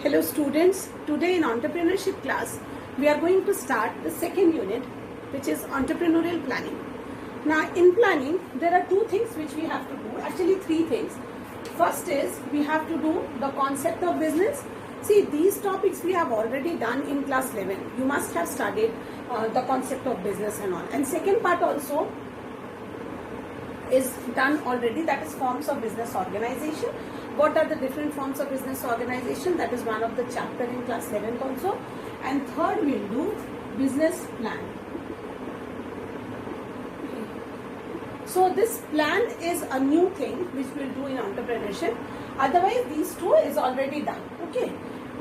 Hello students, today in entrepreneurship class we are going to start the second unit, which is entrepreneurial planning. Now in planning there are two things which we have to do, actually three things. First is we have to do the concept of business. See, these topics we have already done in class 11. You must have studied the concept of business and all. And second part also is done already, that is forms of business organization. What are the different forms of business organization? That is one of the chapter in class 7th also. And third we'll do business plan. So this plan is a new thing which we'll do in entrepreneurship. Otherwise these two is already done. Okay.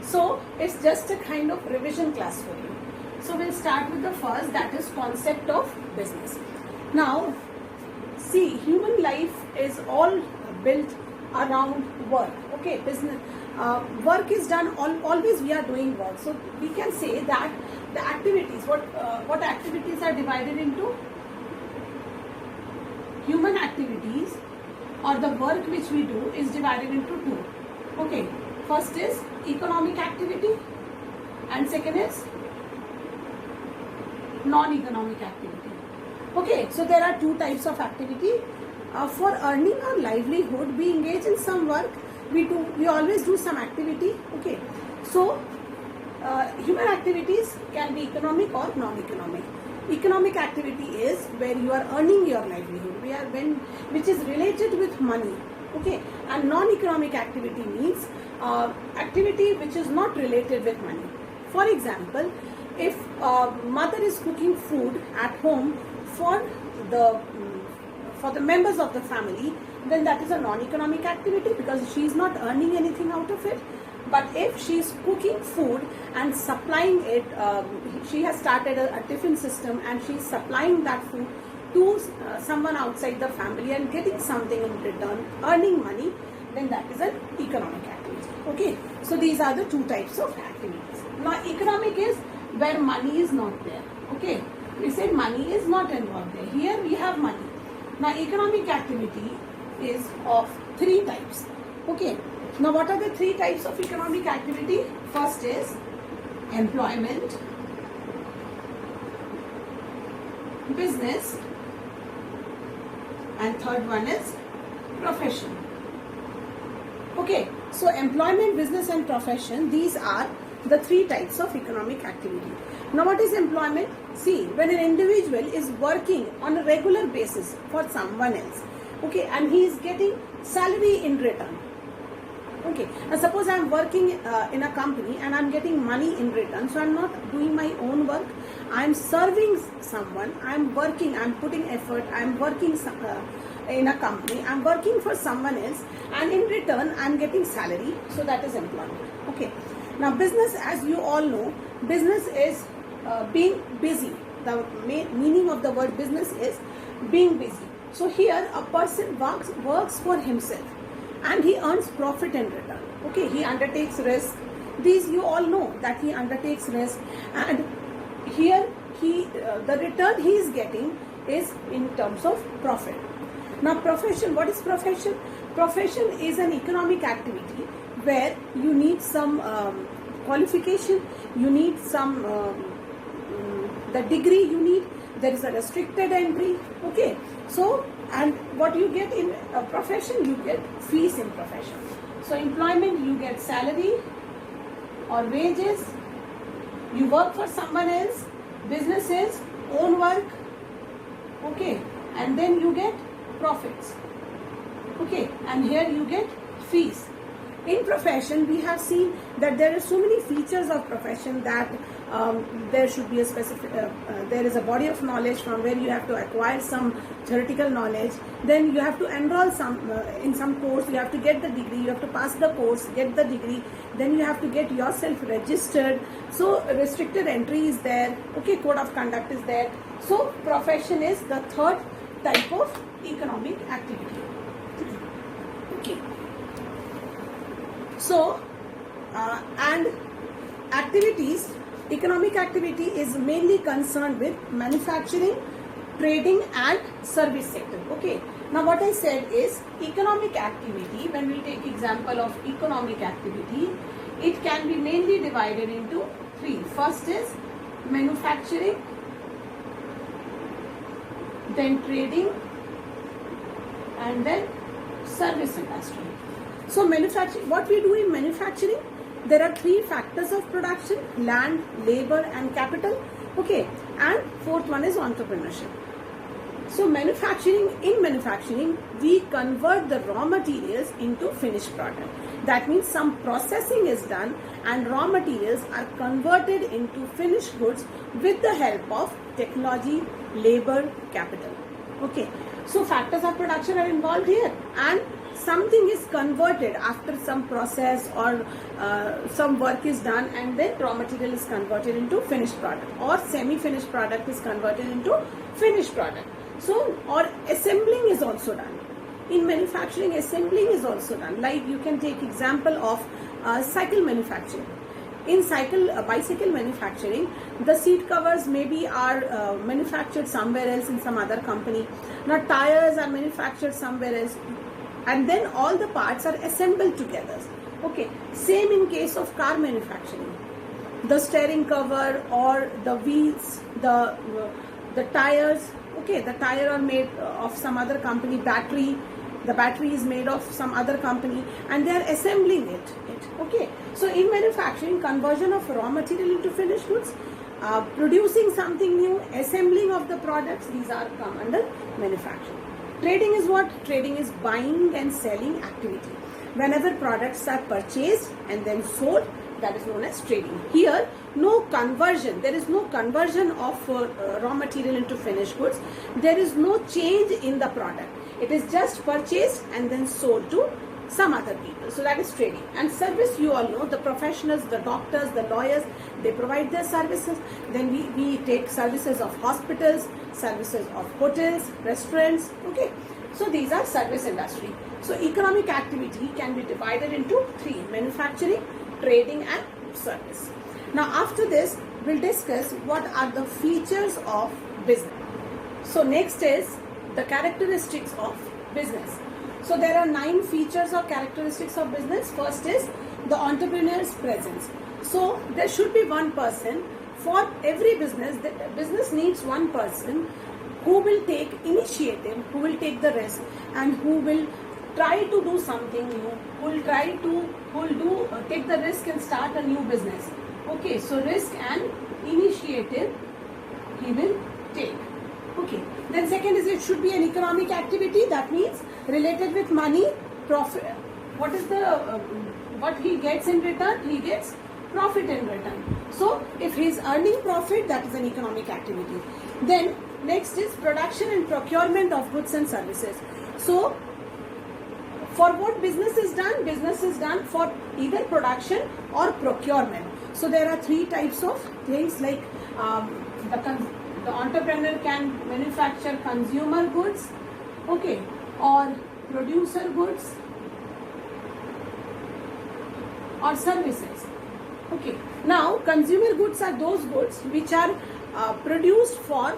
So it's just a kind of revision class for you. So we'll start with the first, that is concept of business. Now see, human life is all built around work. Okay, business work is done, always we are doing work. So we can say that the activities, what activities are divided into? Human activities or the work which we do is divided into two. Okay, first is economic activity and second is non-economic activity. Okay, so there are two types of activity. For earning our livelihood, we engage in some work. We always do some activity. Okay, so human activities can be economic or non-economic. Economic activity is where you are earning your livelihood, which is related with money. Okay, and non-economic activity means activity which is not related with money. For example, if mother is cooking food at home for the members of the family, then that is a non-economic activity because she is not earning anything out of it. But if she is cooking food and supplying it, she has started a tiffin system and she is supplying that food to someone outside the family and getting something in return, earning money, then that is an economic activity. Okay, so these are the two types of activities. Now economic is where money is not there. Okay, we said money is not involved there. Here we have money. Now economic activity is of three types. Okay, now what are the three types of economic activity? First is employment, business, and third one is profession. Okay, so employment, business and profession, these are the three types of economic activity. Now what is employment? See, when an individual is working on a regular basis for someone else, okay, and he is getting salary in return. Okay, now suppose I am working in a company and I am getting money in return, so I am not doing my own work, I am serving someone, I am working, I am putting effort, I am working in a company, I am working for someone else and in return I am getting salary, so that is employment. Okay, now business, as you all know, business is being busy. The meaning of the word business is being busy. So here a person works for himself and he earns profit in return. Okay, he undertakes risk. These you all know that he undertakes risk, and here the return he is getting is in terms of profit. Now profession, what is profession? Profession is an economic activity where you need some qualification, you need some the degree you need, there is a restricted entry. Okay, so and what you get in a profession, you get fees in profession. So employment, you get salary or wages, you work for someone else, business is own work, okay, and then you get profits. Okay, and here you get fees. In profession, we have seen that there are so many features of profession that there should be a specific, there is a body of knowledge from where you have to acquire some theoretical knowledge. Then you have to enroll in some course, you have to get the degree, you have to pass the course, get the degree, then you have to get yourself registered. So restricted entry is there, okay, code of conduct is there. So profession is the third type of economic activity. Okay. So, and activities, economic activity is mainly concerned with manufacturing, trading and service sector. Okay. Now what I said is economic activity, when we take example of economic activity, It can be mainly divided into three. First is manufacturing, then trading, and then service industry. So manufacturing, what we do in manufacturing, there are three factors of production: land, labor, and capital. Okay, and fourth one is entrepreneurship. So in manufacturing, we convert the raw materials into finished product. That means some processing is done and raw materials are converted into finished goods with the help of technology, labor, capital. Okay, so factors of production are involved here, and something is converted after some process or some work is done, and then raw material is converted into finished product, or semi-finished product is converted into finished product. So, or assembling is also done. In manufacturing, assembling is also done. Like you can take example of cycle manufacturing. In bicycle manufacturing, the seat covers maybe are manufactured somewhere else in some other company. Now tires are manufactured somewhere else, and then all the parts are assembled together. Okay, same in case of car manufacturing. The steering cover or the wheels, the tires. Okay, the tire are made of some other company. The battery is made of some other company, and they are assembling it. Okay, so in manufacturing, conversion of raw material into finished goods, producing something new, assembling of the products, these are come under manufacturing. Trading is what? Trading is buying and selling activity. Whenever products are purchased and then sold, that is known as trading. Here, no conversion. There is no conversion of raw material into finished goods. There is no change in the product. It is just purchased and then sold to some other people. So that is trading. And service, you all know, the professionals, the doctors, the lawyers, they provide their services. Then we take services of hospitals, services of hotels, restaurants. Okay, so these are service industry. So economic activity can be divided into three: manufacturing, trading, and service. Now after this, we'll discuss what are the features of business. So next is the characteristics of business. So there are 9 features or characteristics of business. First is the entrepreneur's presence. So there should be one person for every business. The business needs one person who will take initiative, who will take the risk, and who will try to do something new, who will take the risk and start a new business. Okay, so risk and initiative he will take. Okay, then second is it should be an economic activity, that means related with money, profit. What is what he gets in return? He gets profit in return. So if he is earning profit, that is an economic activity. Then next is production and procurement of goods and services. So for what business is done? Business is done for either production or procurement. So there are 3 types of things, like the entrepreneur can manufacture consumer goods, okay, or producer goods, or services. Okay. Now consumer goods are those goods which are produced for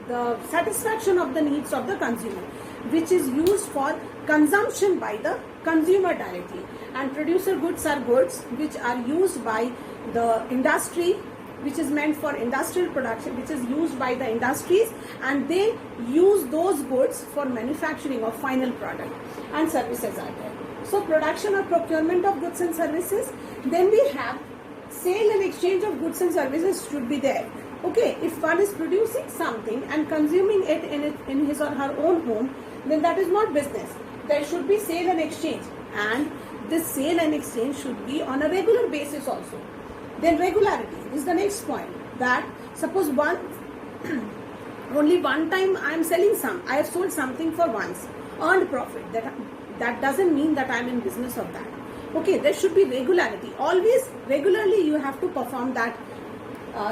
the satisfaction of the needs of the consumer, which is used for consumption by the consumer directly. And producer goods are goods which are used by the industry, which is meant for industrial production, which is used by the industries, and they use those goods for manufacturing of final product. And services are there. So production or procurement of goods and services. Then we have sale and exchange of goods and services should be there. Okay, if one is producing something and consuming it in his or her own home, then that is not business. There should be sale and exchange, and this sale and exchange should be on a regular basis also. Then regularity is the next point, that suppose only one time I am selling I have sold something for once, earned profit, that doesn't mean that I am in business of that. Okay, there should be regularity. Always regularly you have to perform that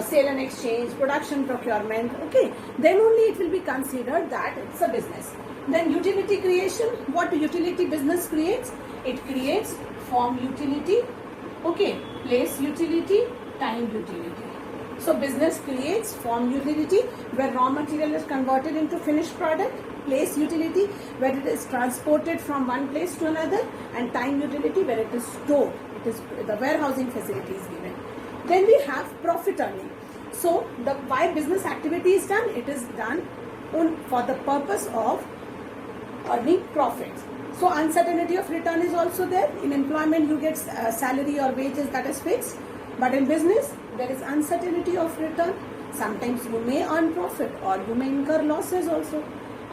sale and exchange, production, procurement. Okay, then only it will be considered that it's a business. Then utility creation. What utility business creates? It creates form utility, okay, place utility, time utility. So business creates form utility, where raw material is converted into finished product. place utility where it is transported from one place to another, and time utility where it is stored. It is the warehousing facility is given. Then we have profit earning. So why business activity is done? It is done for the purpose of earning profits. So uncertainty of return is also there. In employment you get salary or wages that is fixed, but in business there is uncertainty of return. Sometimes you may earn profit or you may incur losses also.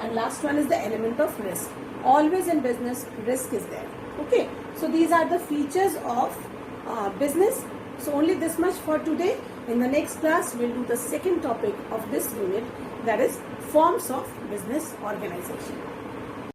And last one is the element of risk. Always in business risk is there. Okay, so these are the features of business. So only this much for today. In the next class we'll do the second topic of this unit, that is forms of business organization.